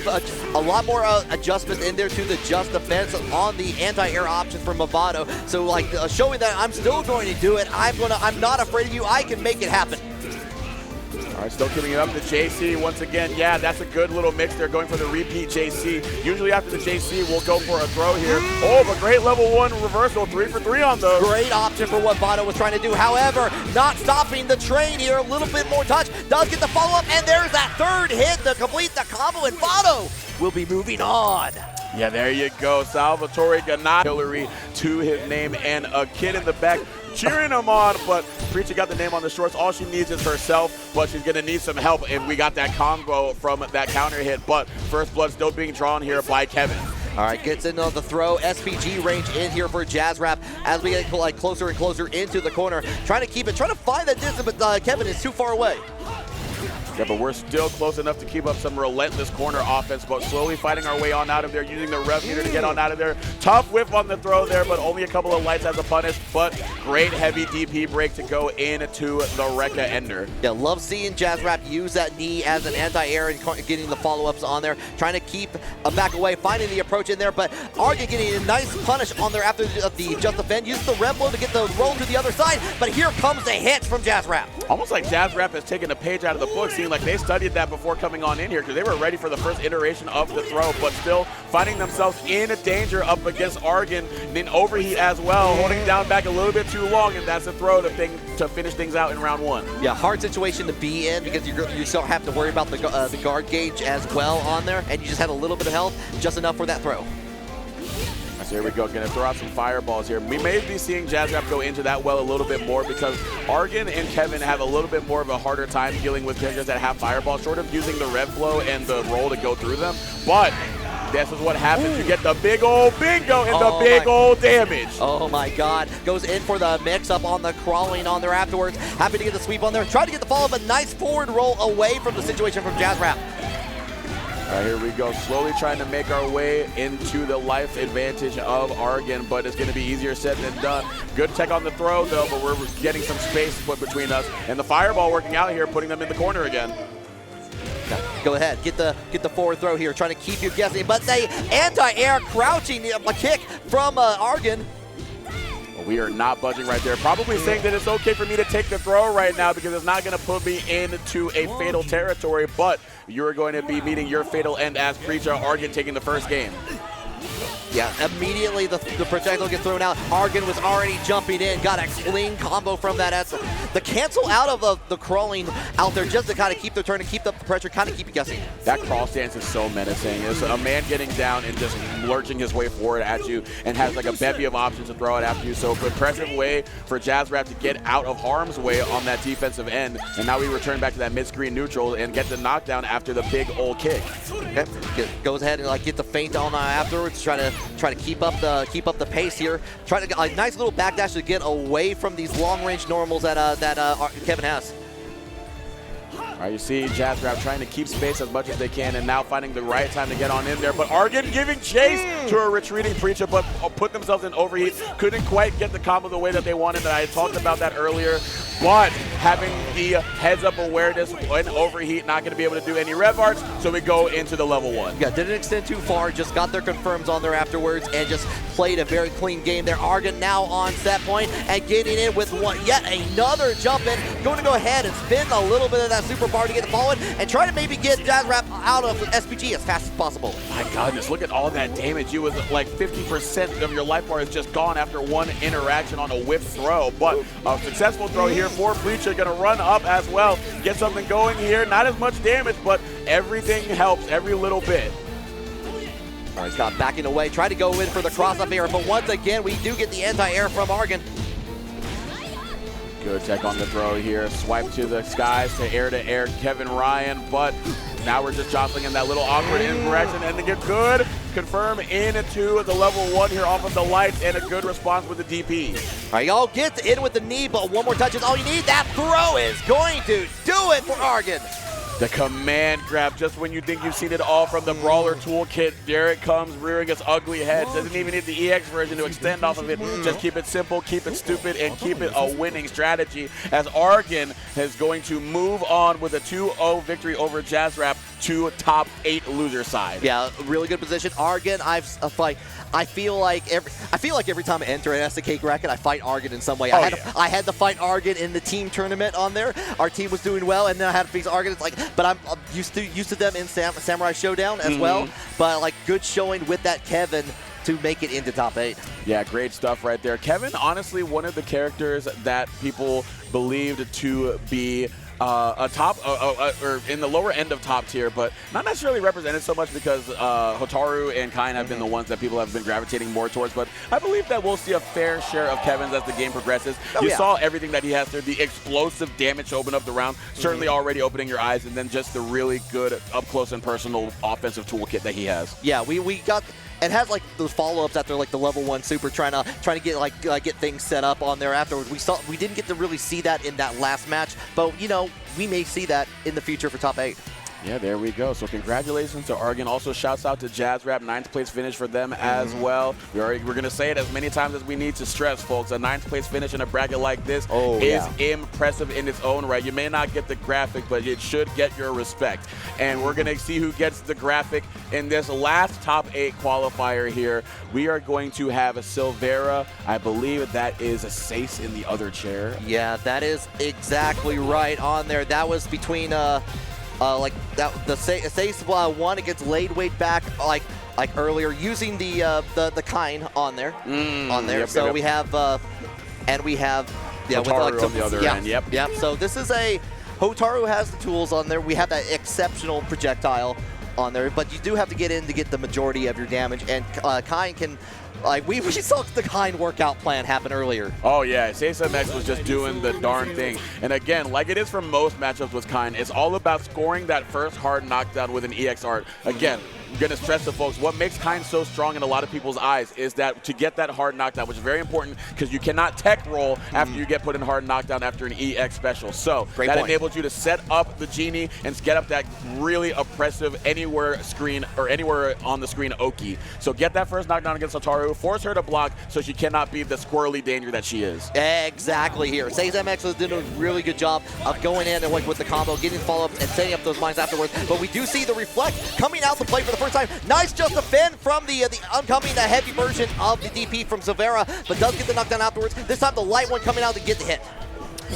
lot more adjustments in there to the just defense on the anti-air option for Mavado. So like showing that I'm still going to do it. I'm not afraid of you. I can make it happen. All right, still giving it up to JC once again. Yeah, that's a good little mix there, going for the repeat JC. Usually after the JC, we'll go for a throw here. Oh, but great level 1 reversal, 3 for 3 on those. Great option for what Mavado was trying to do. However, not stopping the train here. A little bit more touch. Does get the follow-up, and there's that third hit to complete the combo, and Mavado will be moving on. Yeah, there you go. Salvatore Ganat, Hillary to his name, and a kid in the back cheering him on, but Preacher got the name on the shorts. All she needs is herself, but she's going to need some help, and we got that combo from that counter hit, but first blood still being drawn here by Kevin. All right, gets into the throw. SPG range in here for JaazzRap as we get like closer and closer into the corner. Trying to find that distance, but Kevin is too far away. Yeah, but we're still close enough to keep up some relentless corner offense, but slowly fighting our way on out of there, using the rev meter to get on out of there. Tough whip on the throw there, but only a couple of lights as a punish, but great heavy DP break to go into the Rekka ender. Yeah, love seeing JaazzRap use that knee as an anti-air and getting the follow-ups on there, trying to keep a back away, finding the approach in there, but Argen getting a nice punish on there after the just defend, uses the rev blow to get the roll to the other side, but here comes the hit from JaazzRap. Almost like JaazzRap has taken a page out of the book. seeing like they studied that before coming on in here because they were ready for the first iteration of the throw, but still finding themselves in danger up against Argen. And then overheat as well, holding down back a little bit too long, and that's a throw to finish things out in round 1. Yeah, hard situation to be in because you still have to worry about the guard gauge as well on there, and you just had a little bit of health, just enough for that throw. So here we go, gonna throw out some fireballs here. We may be seeing JaazzRap go into that well a little bit more because Argen and Kevin have a little bit more of a harder time dealing with characters that have fireballs, short of using the rev flow and the roll to go through them. But this is what happens. You get the big old bingo and the big old damage. Oh my God. Goes in for the mix up on the crawling on there afterwards. Happy to get the sweep on there. Try to get the follow-up, a nice forward roll away from the situation from JaazzRap. All right, here we go, slowly trying to make our way into the life advantage of Argen, but it's going to be easier said than done. Good tech on the throw, though, but we're getting some space put between us. And the fireball working out here, putting them in the corner again. Go ahead, get the forward throw here, trying to keep you guessing, but the anti-air crouching a kick from Argen. We are not budging right there. Probably saying that it's okay for me to take the throw right now because it's not going to put me into a fatal territory, but you're going to be meeting your fatal end as Preacher Argen taking the first game. Yeah, immediately the projectile gets thrown out. Argen was already jumping in, got a clean combo from that. The cancel out of the crawling out there just to kind of keep the turn and keep up the pressure, kind of keep you guessing. That crawl stance is so menacing. It's a man getting down and just lurching his way forward at you and has like a bevy of options to throw it after you. So impressive way for JaazzRap to get out of harm's way on that defensive end. And now we return back to that mid-screen neutral and get the knockdown after the big old kick. Okay. Goes ahead and like get the feint on afterwards, try to keep up the pace here. Try to get a nice little backdash to get away from these long-range normals that Kevin has. All right, you see JaazzRap trying to keep space as much as they can and now finding the right time to get on in there. But Argen giving chase to a retreating Preacher, but put themselves in overheat. Couldn't quite get the combo the way that they wanted. I talked about that earlier. But having the heads-up awareness when overheat, not going to be able to do any rev arts, so we go into the level 1. Yeah, didn't extend too far, just got their confirms on there afterwards and just played a very clean game there. Argen now on set point and getting in with yet another jump in. Going to go ahead and spin a little bit of that super bar to get the forward and try to maybe get JaazzRap out of SPG as fast as possible. My goodness, look at all that damage. You was like 50% of your life bar is just gone after one interaction on a whiff throw. But a successful throw here for Preacher, gonna run up as well, get something going here. Not as much damage, but everything helps, every little bit. All right, Scott backing away, try to go in for the cross-up air, but once again, we do get the anti-air from Argen. Good check on the throw here. Swipe to the skies to air Kevin Ryan, but now we're just jostling in that little awkward interaction and to get good confirm into the level 1 here off of the lights and a good response with the DP. All right, y'all get in with the knee, but one more touch is all you need. That throw is going to do it for Argen. The command grab, just when you think you've seen it all from the Brawler toolkit, there it comes, rearing its ugly head. Doesn't even need the EX version to extend off of it. Just keep it simple, keep it stupid, and keep it a winning strategy as Argen is going to move on with a 2-0 victory over JaazzRap to top 8 loser side. Yeah, really good position. Argen, I feel like every time I enter an SK bracket, I fight Argen in some way. I had to fight Argen in the team tournament on there. Our team was doing well, and then I had to face Argen. It's like, but I'm used to them in Samurai Showdown as well. But like, good showing with that Kevin to make it into top 8. Yeah, great stuff right there. Kevin, honestly, one of the characters that people believed to be a top, or in the lower end of top tier, but not necessarily represented so much because Hotaru and Kain have been the ones that people have been gravitating more towards, but I believe that we'll see a fair share of Kevin's as the game progresses. You saw everything that he has there, the explosive damage to open up the round, certainly already opening your eyes, and then just the really good up-close and personal offensive toolkit that he has. Yeah, we got... It has like those follow-ups after like the level 1 super, trying to get get things set up on there afterwards. We didn't get to really see that in that last match, but you know, we may see that in the future for top 8. Yeah, there we go. So congratulations to Argen. Also shouts out to JaazzRap, 9th place finish for them as well. We're going to say it as many times as we need to stress, folks. A 9th place finish in a bracket like this is impressive in its own right. You may not get the graphic, but it should get your respect. And we're going to see who gets the graphic in this last top 8 qualifier here. We are going to have a Silvera. I believe that is a Seis in the other chair. Yeah, that is exactly right on there. That was between like that the Seis won against Ladewaybac like earlier, using the kind on there. Yep, so yep. we have and we have with like on the other end. Yep. So this is Hotaru has the tools on there. We have that exceptional projectile on there, but you do have to get in to get the majority of your damage, and Kind can. Like, we saw the Kind workout plan happen earlier. Oh, yeah. Seis MX was just doing the darn thing. And again, like it is for most matchups with Kind, it's all about scoring that first hard knockdown with an EX art. Again, I'm going to stress to folks, what makes Kind so strong in a lot of people's eyes is that to get that hard knockdown, which is very important because you cannot tech roll after you get put in hard knockdown after an EX special. So that enables you to set up the Genie and get up that really oppressive anywhere screen or anywhere on the screen Oki. So get that first knockdown against Hotaru, force her to block so she cannot be the squirrely danger that she is. Exactly here. Seis MX is doing a really good job of going in and like with the combo, getting follow-ups and setting up those mines afterwards. But we do see the Reflect coming out to play for the first time. Nice just defend from the oncoming heavy version of the DP from Silvera, but does get the knockdown afterwards. This time the light one coming out to get the hit.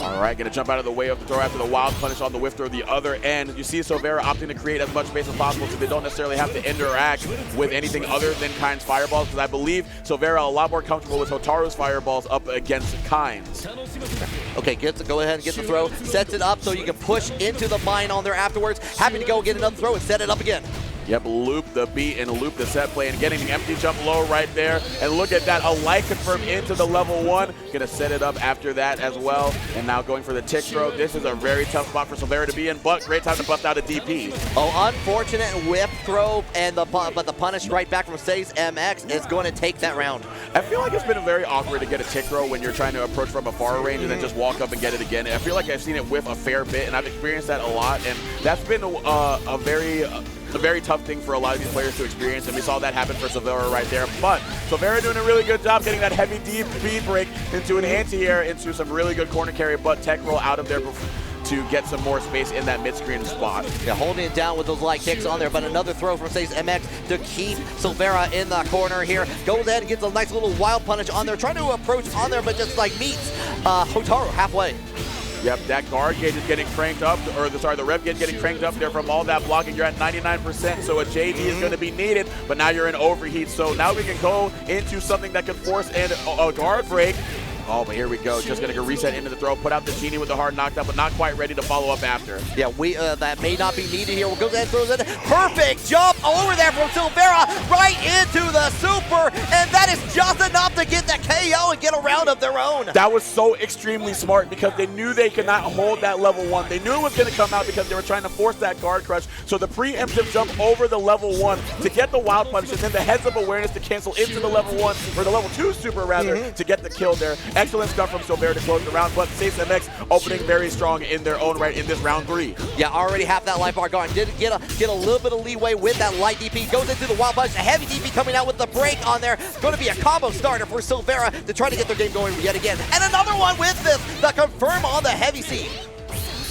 All right, going to jump out of the way of the throw after the wild punish on the whiff throw the other end. You see Silvera opting to create as much space as possible so they don't necessarily have to interact with anything other than Kind's fireballs, because I believe Silvera a lot more comfortable with Hotaru's fireballs up against Kind's. Okay, go ahead and get the throw. Sets it up so you can push into the mine on there afterwards. Happy to go get another throw and set it up again. Yep, loop the beat and loop the set play and getting the empty jump low right there. And look at that, a light confirm into the level 1. Gonna set it up after that as well. And now going for the tick throw. This is a very tough spot for Silvera to be in, but great time to bust out a DP. Oh, unfortunate whip throw, and but the punish right back from Seis MX is going to take that round. I feel like it's been very awkward to get a tick throw when you're trying to approach from a far range and then just walk up and get it again. I feel like I've seen it whiff a fair bit, and I've experienced that a lot, and that's been a very tough thing for a lot of these players to experience, and we saw that happen for Silvera right there. But Silvera doing a really good job getting that heavy DP break into an anti-air, into some really good corner carry, but tech roll out of there to get some more space in that mid-screen spot. Yeah, holding it down with those light kicks on there, but another throw from Seis MX to keep Silvera in the corner here. Goes ahead and gets a nice little wild punish on there, trying to approach on there, but just like meets Hotaru halfway. Yep, that guard gauge is getting cranked up, or the rev gauge getting cranked up there from all that blocking. You're at 99%, so a JD is going to be needed, but now you're in overheat. So now we can go into something that can force a guard break. Oh, but here we go. Just going to go reset into the throw, put out the Genie with the hard knockdown, but not quite ready to follow up after. Yeah, that may not be needed here. We'll go ahead and throws it. Perfect jump over there from Silvera, right into the super, and that is just enough to get that KO and get a round of their own. That was so extremely smart because they knew they could not hold that level 1. They knew it was going to come out because they were trying to force that guard crush. So the preemptive jump over the level 1 to get the wild punish, and then the heads-up awareness to cancel into the level 1, or the level 2 super rather, to get the kill there. Excellent stuff from Silvera to close the round, but Seis MX opening very strong in their own right in this round 3. Yeah, already have that life bar going. Did get a little bit of leeway with that light DP. Goes into the wild punch. A heavy DP coming out with the break on there. Going to be a combo starter for Silvera to try to get their game going yet again. And another one with this, the confirm on the heavy C.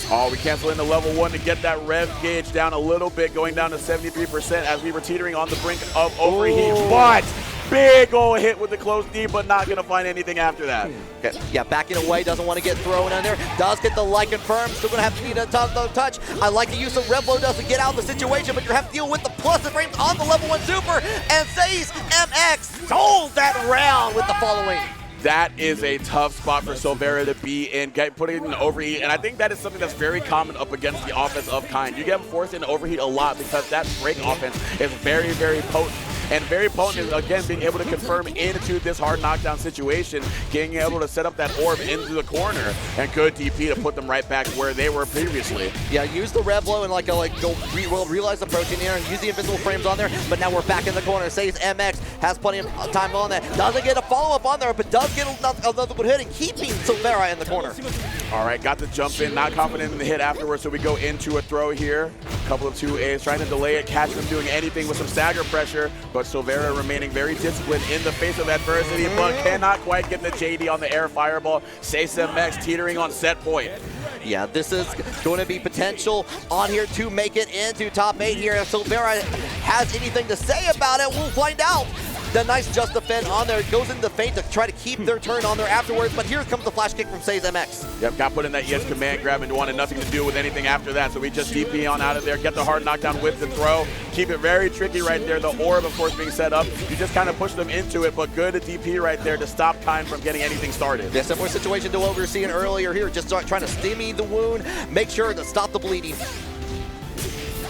Oh, we cancel into level 1 to get that rev gauge down a little bit, going down to 73% as we were teetering on the brink of overheat. Ooh. But big ol' hit with the close D, but not going to find anything after that. Okay. Yeah, backing away, doesn't want to get thrown in there. Does get the light confirmed, still going to have to need a touch. I like the use of Red Blow does to get out of the situation, but you have to deal with the plus frames on the level 1 super, and Seis MX sold that round with the following. That is a tough spot for Silvera to be in, putting it in overheat, and I think that is something that's very common up against the offense of Kind. You get forced into overheat a lot because that break offense is very, very potent. And very potent is, again, being able to confirm into this hard knockdown situation, being able to set up that orb into the corner, and good DP to put them right back where they were previously. Yeah, use the Red Blow and realize approaching here and use the invisible frames on there, but now we're back in the corner. Seis MX has plenty of time on that. Doesn't get a follow-up on there, but does get another good hit and keeping Silvera in the corner. All right, got the jump in, not confident in the hit afterwards, so we go into a throw here. A couple of 2As, trying to delay it, catch them doing anything with some stagger pressure, but Silvera remaining very disciplined in the face of adversity, but cannot quite get the JD on the air fireball. Seis MX teetering on set point. Yeah, this is going to be potential on here to make it into top 8 here. If Silvera has anything to say about it, we'll find out. The nice just defend on there. Goes into the feint to try to keep their turn on there afterwards, but here comes the flash kick from Seis MX. Yep, got put in that EX command grab and wanted nothing to do with anything after that, so we just DP on out of there, get the hard knockdown with the throw, keep it very tricky right there. The orb, of course, being set up. You just kind of push them into it, but good DP right there to stop Kind from getting anything started. Yeah, similar situation to what we were seeing earlier here. Just start trying to stimmy the wound, make sure to stop the bleeding.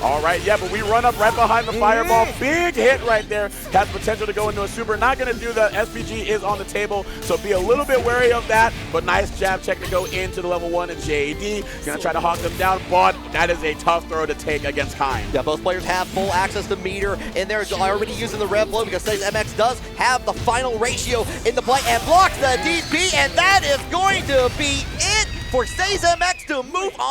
All right, yeah, but we run up right behind the fireball. Big hit right there. Has potential to go into a super. Not going to do that. SPG is on the table, so be a little bit wary of that. But nice jab check to go into the level 1 and JD. Going to try to hawk them down, but that is a tough throw to take against Kind. Yeah, both players have full access to meter, and they're already using the rev blow because Seis MX does have the final ratio in the play and blocks the DP, and that is going to be it for Seis MX to move on.